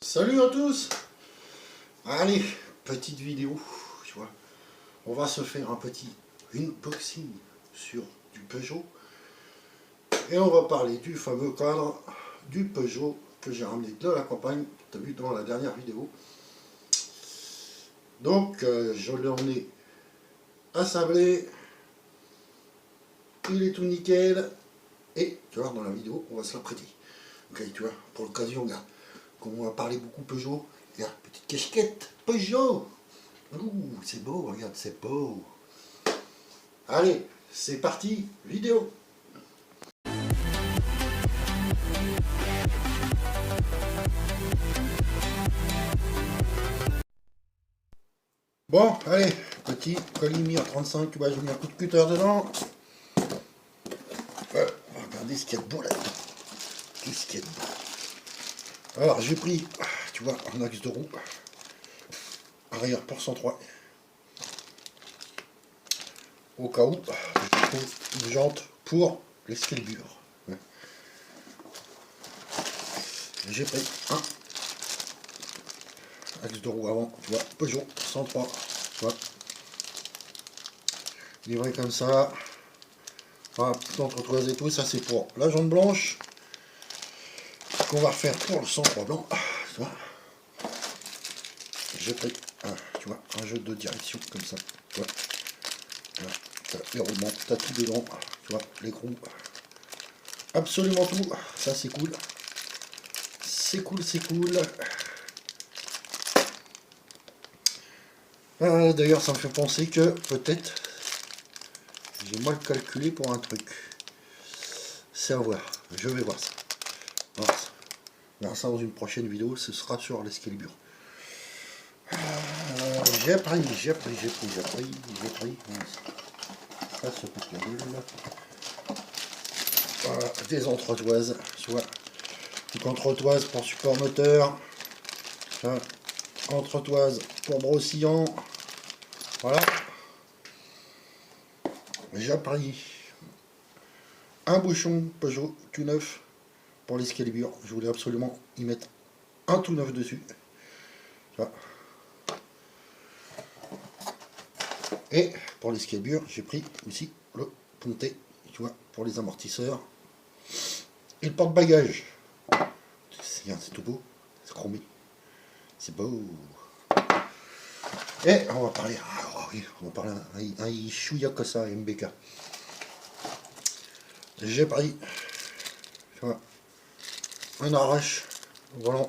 Salut à tous. Allez, petite vidéo, tu vois. On va se faire un petit unboxing sur du Peugeot. Et on va parler du fameux cadre du Peugeot que j'ai ramené de la campagne. Tu as vu dans la dernière vidéo. Donc, je l'ai emmené assemblé. Il est tout nickel. Et, tu vois, dans la vidéo, on va se la prêter. Ok, tu vois, pour l'occasion, regarde. Comme on va parler beaucoup Peugeot, regarde, petite casquette Peugeot. Ouh, c'est beau, regarde, c'est beau. Allez, c'est parti, vidéo. Bon, allez, petit Colimir 35, tu vois, j'ai mis un coup de cutter dedans. Regardez ce qu'il y a de beau là-dedans. Qu'est-ce qu'il y a de beau. Alors, j'ai pris, tu vois, un axe de roue. Arrière pour 103. Au cas où, je trouve une jante pour l'escalibur. Ouais. J'ai pris un axe de roue avant, tu vois, Peugeot 103, tu vois. Livré comme ça. Voilà, tout entretoisé et tout, ça c'est pour la jante blanche. Qu'on va refaire pour le 103 blanc. Tu vois. J'ai pris tu vois, un jeu de direction comme ça. Tu vois. Voilà. T'as les roulements, t'as tout dedans. Tu vois, l'écrou. Absolument tout. Ça c'est cool. C'est cool, c'est cool. D'ailleurs, ça me fait penser que peut-être j'ai mal calculé pour un truc. C'est à voir. Je vais voir ça. On verra ça dans une prochaine vidéo. Ce sera sur l'escalibur. J'ai pris. Ça se coupe la gueule. Voilà, des entretoises, tu vois. Donc entretoise pour support moteur. Entretoise pour brossillon. Voilà. J'ai pris un bouchon Peugeot tout neuf pour l'escalibur. Je voulais absolument y mettre un tout neuf dessus. Tu vois. Et pour l'escalibur, j'ai pris aussi le ponté, tu vois, pour les amortisseurs. Et le porte-bagages. C'est tout beau, c'est chromé. C'est beau. Et on va parler, on va parler un Ishuya Kosa MBK. J'ai pris, tu vois, un arrache volant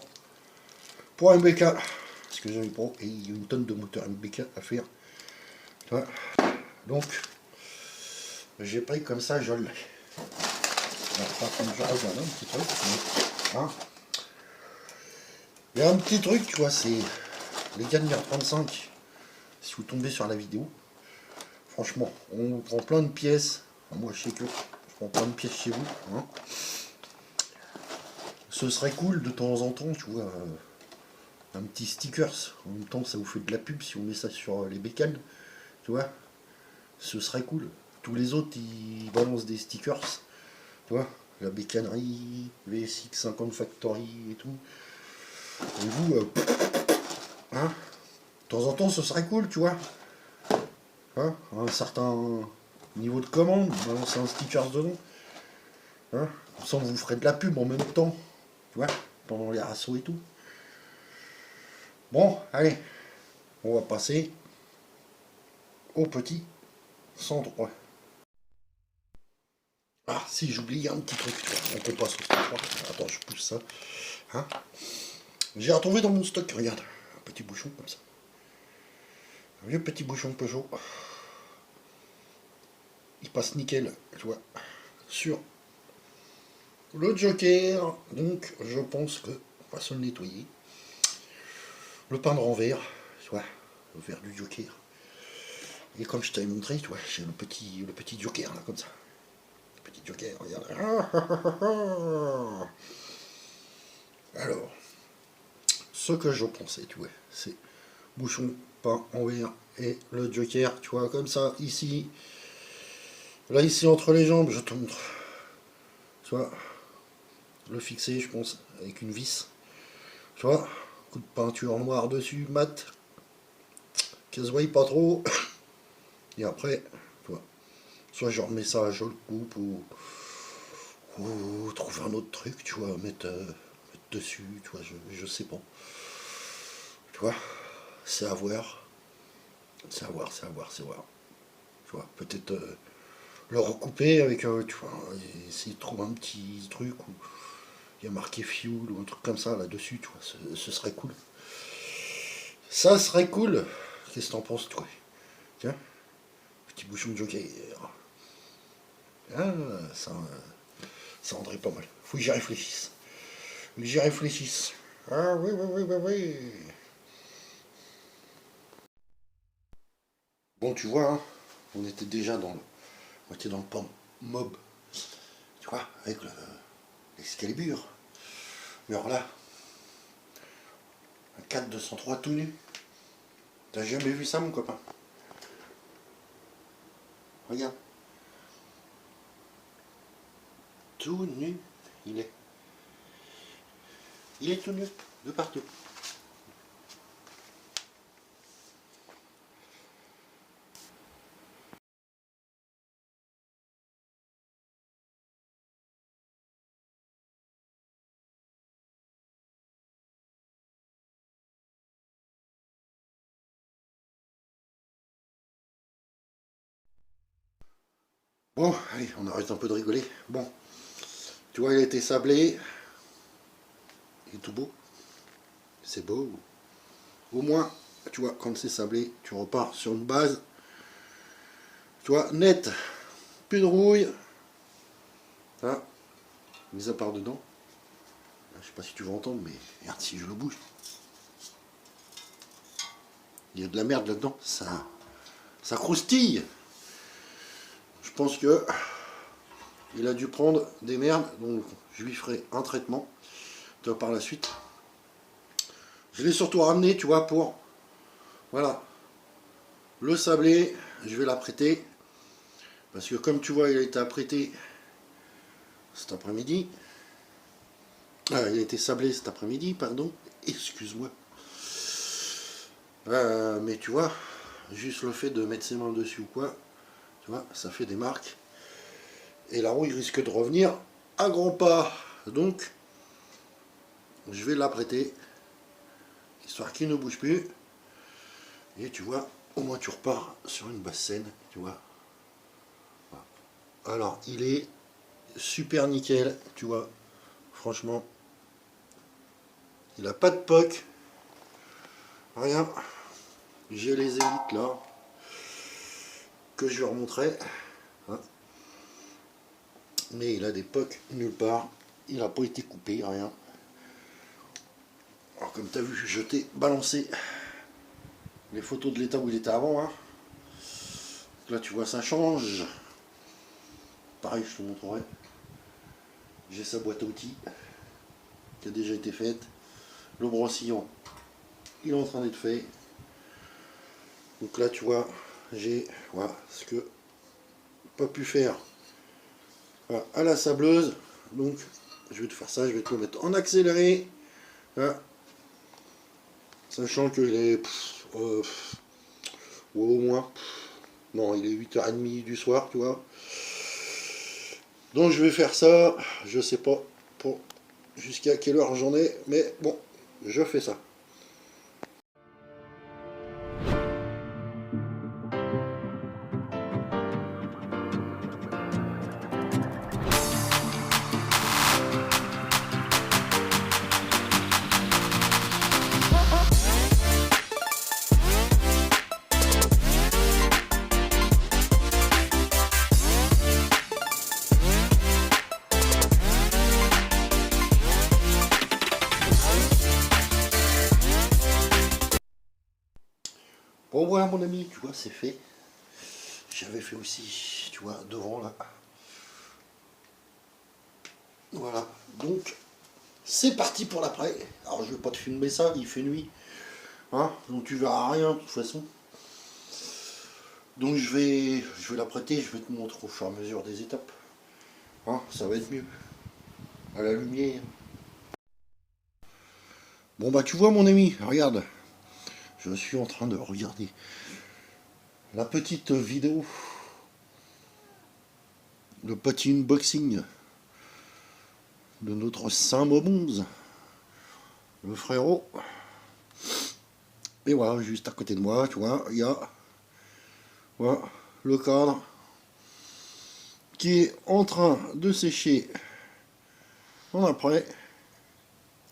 pour MBK. Parce que j'ai eu pro et il y a une tonne de moteur MBK à faire. Tu vois. Donc, j'ai pris comme ça, je l'ai. Par contre, je regarde un petit truc. Hein. Il y a un petit truc, tu vois, c'est les Gagnères 35. Si vous tombez sur la vidéo, franchement, on prend plein de pièces. Moi, je sais que je prends plein de pièces chez vous. Hein. Ce serait cool de temps en temps, tu vois, un petit stickers. En même temps, ça vous fait de la pub si on met ça sur les bécanes. Tu vois, ce serait cool. Tous les autres, ils balancent des stickers. Tu vois, la bécannerie, VSX 50 Factory et tout. Et vous, hein, de temps en temps, ce serait cool, tu vois. Hein, un certain niveau de commande, balancer un sticker dedans. Hein, comme ça, on vous ferait de la pub en même temps. Tu vois, pendant les rassos et tout. Bon, allez, on va passer au petit 103. Ah, si, j'oublie un petit truc, tu vois. Donc on passe au 103. Attends, je pousse ça. Hein, j'ai retrouvé dans mon stock, regarde, un petit bouchon comme ça. Un vieux petit bouchon Peugeot. Il passe nickel, tu vois, sur le Joker. Donc, je pense que on va se le nettoyer. Le peindre en vert, tu vois, le vert du Joker. Et comme je t'avais montré, tu vois, j'ai le petit Joker là, comme ça. Le petit Joker, regarde. Alors, ce que je pensais, tu vois, c'est bouchon peint en vert et le Joker, tu vois, comme ça, ici. Là, ici, entre les jambes, je te montre. Tu vois, le fixer, je pense, avec une vis. Tu vois, coup de peinture noire dessus, mat, qu'elle se voie pas trop. Et après, tu vois, soit je remets ça, je le coupe, ou trouver un autre truc, tu vois, mettre dessus, tu vois, je sais pas. Tu vois, c'est à voir. C'est à voir, c'est à voir, c'est à voir. Tu vois, peut-être le recouper avec, tu vois, essayer de trouver un petit truc où il y a marqué fuel ou un truc comme ça là-dessus, tu vois, ce serait cool. Ça serait cool. Qu'est-ce que t'en penses, toi? Tiens, petit bouchon de Joker. Ah, ça rendrait pas mal. Faut que j'y réfléchisse. Faut que j'y réfléchisse. Ah oui, oui, oui, oui, oui. Bon, tu vois, hein, on était déjà on était dans le pan mob, tu vois, avec l'Excalibur. Mais alors là, un 4-203 tout nu. T'as jamais vu ça, mon copain? Regarde. Tout nu, il est. Il est tout nu, de partout. Bon, allez, on arrête un peu de rigoler. Bon, tu vois, il a été sablé. Il est tout beau. C'est beau. Au moins, tu vois, quand c'est sablé, tu repars sur une base, tu vois, nette. Plus de rouille. Hein, mis à part dedans. Je sais pas si tu vas entendre, mais regarde si je le bouge. Il y a de la merde là-dedans. Ça croustille. Je pense que il a dû prendre des merdes, donc je lui ferai un traitement. Tu vois, par la suite. Je l'ai surtout ramené, tu vois, pour, voilà, le sablé. Je vais l'apprêter. Parce que comme tu vois, il a été apprêté cet après-midi. Il a été sablé cet après-midi, pardon. Excuse-moi. Mais tu vois, juste le fait de mettre ses mains dessus ou quoi, tu vois, ça fait des marques. Et la rouille risque de revenir à grands pas. Donc, je vais l'apprêter, histoire qu'il ne bouge plus. Et tu vois, au moins tu repars sur une basse scène, tu vois. Voilà. Alors, il est super nickel, tu vois. Franchement, il n'a pas de poc. Rien. J'ai les élites là, que je vais remontrer. Hein. Mais il a des pocs nulle part. Il n'a pas été coupé, rien. Alors comme tu as vu, je t'ai balancé les photos de l'état où il était avant. Hein. Là tu vois ça change. Pareil je te montrerai. J'ai sa boîte à outils qui a déjà été faite. Le brossillon, il est en train d'être fait. Donc là tu vois, j'ai voilà, ce que pas pu faire voilà, à la sableuse. Donc je vais te faire ça, je vais te le mettre en accéléré. Voilà. Sachant que les ou au moins, non, il est 8h30 du soir, tu vois. Donc je vais faire ça, je sais pas pour jusqu'à quelle heure j'en ai, mais bon, je fais ça. Bon voilà mon ami, tu vois, c'est fait. J'avais fait aussi, tu vois, devant là. Voilà, donc c'est parti pour l'après. Alors je vais pas te filmer ça, il fait nuit. Hein, donc tu verras rien de toute façon. Donc je vais l'apprêter, je vais te montrer au fur et à mesure des étapes. Hein, ça va être mieux. À la lumière. Bon bah tu vois mon ami, regarde, je suis en train de regarder la petite vidéo, le petit unboxing de notre Saint Mobonze, le frérot. Et voilà, juste à côté de moi, tu vois, il y a voilà, le cadre qui est en train de sécher en après.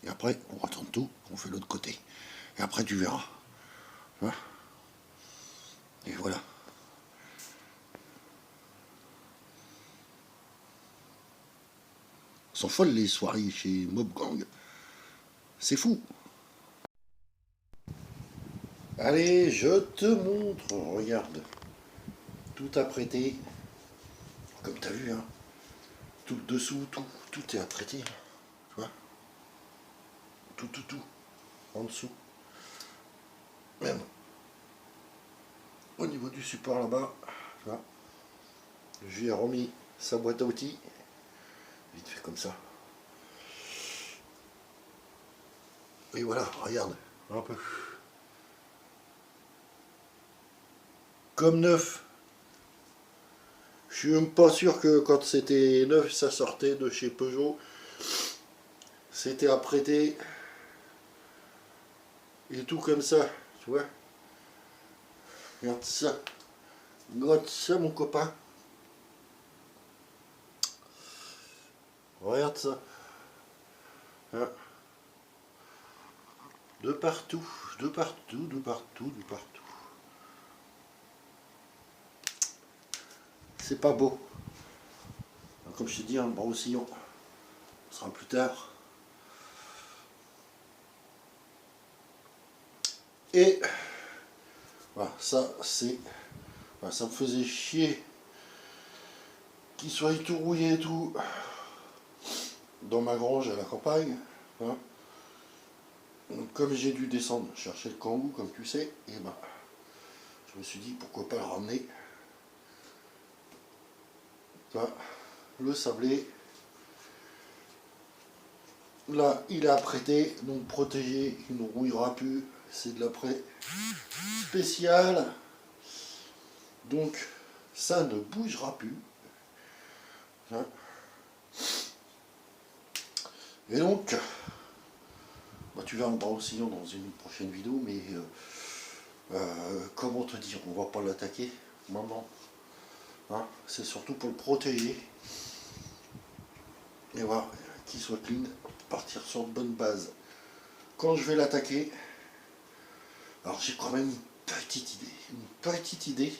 Et après, on retourne tout, on fait l'autre côté. Et après, tu verras. Hein. Et voilà. Sont folles les soirées chez Mob Gang. C'est fou. Allez, je te montre. Regarde. Tout apprêté. Comme t'as vu, hein. Tout le dessous, tout est apprêté. Tu vois. Tout. En dessous. Même. Au niveau du support là-bas. Tu vois. Je lui ai remis sa boîte à outils. Vite fait comme ça. Et voilà, regarde. Un peu. Comme neuf. Je suis même pas sûr que quand c'était neuf, ça sortait de chez Peugeot. C'était apprêté. Et tout comme ça, tu vois. Regarde ça. Regarde ça, mon copain. Regarde ça. Hein. De partout, de partout, de partout, de partout. C'est pas beau. Comme je t'ai dit, un bras ce sera plus tard. Et voilà, ça c'est. Voilà, ça me faisait chier qu'il soit tout rouillé et tout dans ma grange à la campagne. Hein. Donc, comme j'ai dû descendre chercher le kangou, comme tu sais, et ben je me suis dit pourquoi pas le ramener. Voilà, le sablé. Là, il est apprêté, donc protégé, il ne rouillera plus. C'est de l'après spécial. Donc, ça ne bougera plus. Hein. Et donc, bah, tu verras le bras oscillant dans une prochaine vidéo, mais comment te dire, on va pas l'attaquer maintenant. Hein. C'est surtout pour le protéger. Et voilà, qu'il soit clean, partir sur de bonnes bases. Quand je vais l'attaquer, alors j'ai quand même une petite idée,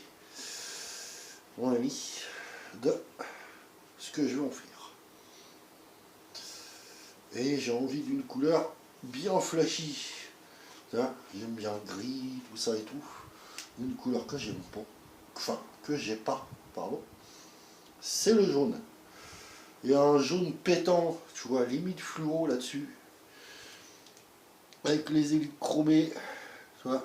mon ami, de ce que je vais en faire. Et j'ai envie d'une couleur bien flashy. J'aime bien le gris, tout ça et tout. Une couleur que j'aime pas, enfin que j'ai pas, pardon, c'est le jaune. Il y a un jaune pétant, tu vois, limite fluo là-dessus. Avec les élites chromées, tu vois.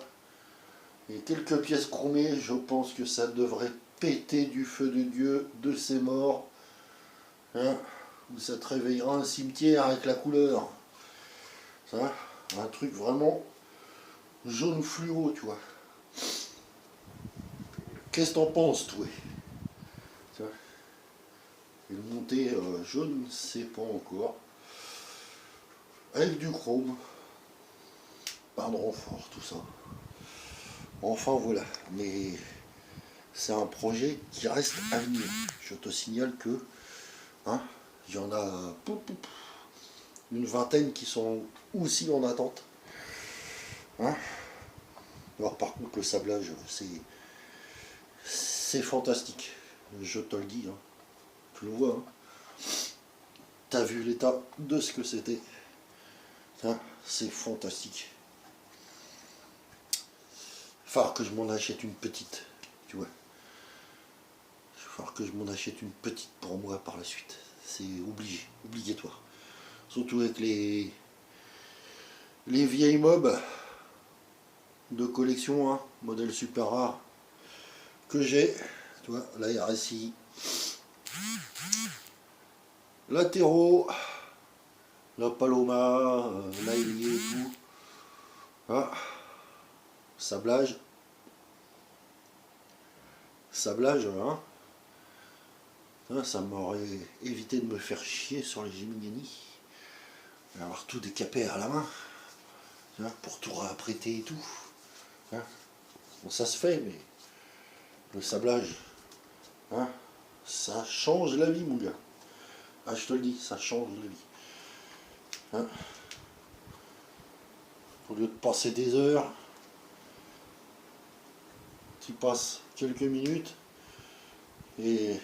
Et quelques pièces chromées, je pense que ça devrait péter du feu de Dieu, de ses morts. Hein, où ça te réveillera un cimetière avec la couleur. Ça, un truc vraiment jaune fluo, tu vois. Qu'est-ce que t'en penses, toi? Et le monter jaune, c'est pas encore. Avec du chrome. Pas de renfort, tout ça. Enfin voilà. Mais c'est un projet qui reste à venir. Je te signale que hein, il y en a une vingtaine qui sont aussi en attente. Hein. Alors par contre le sablage, c'est fantastique. Je te le dis. Hein. Tu le vois. Hein. T'as vu l'état de ce que c'était. Hein, c'est fantastique. Il va falloir que je m'en achète une petite. Tu vois. Il va falloir que je m'en achète une petite pour moi par la suite. C'est obligé, obligatoire. Surtout avec les vieilles mobs de collection, hein, modèle super rare que j'ai. Tu vois, la RSI, la Tero, la Paloma, la Elie et tout. Ah, sablage. Sablage, hein. Ça m'aurait évité de me faire chier sur les Gemini. Avoir tout décapé à la main. Pour tout réapprêter et tout. Bon, ça se fait, mais le sablage, ça change la vie, mon gars. Ah, je te le dis, ça change la vie. Au lieu de passer des heures, tu passes quelques minutes et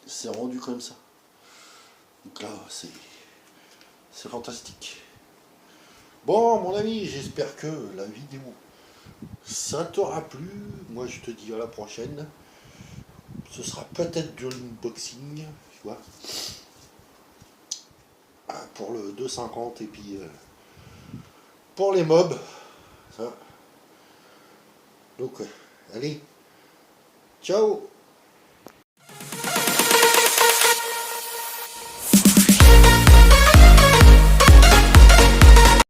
c'est rendu comme ça. Donc là, c'est fantastique. Bon, mon ami, j'espère que la vidéo, ça t'aura plu. Moi, je te dis à la prochaine. Ce sera peut-être de l'unboxing, tu vois. Pour le 250 et puis pour les mobs. Ça. Donc, allez, ciao!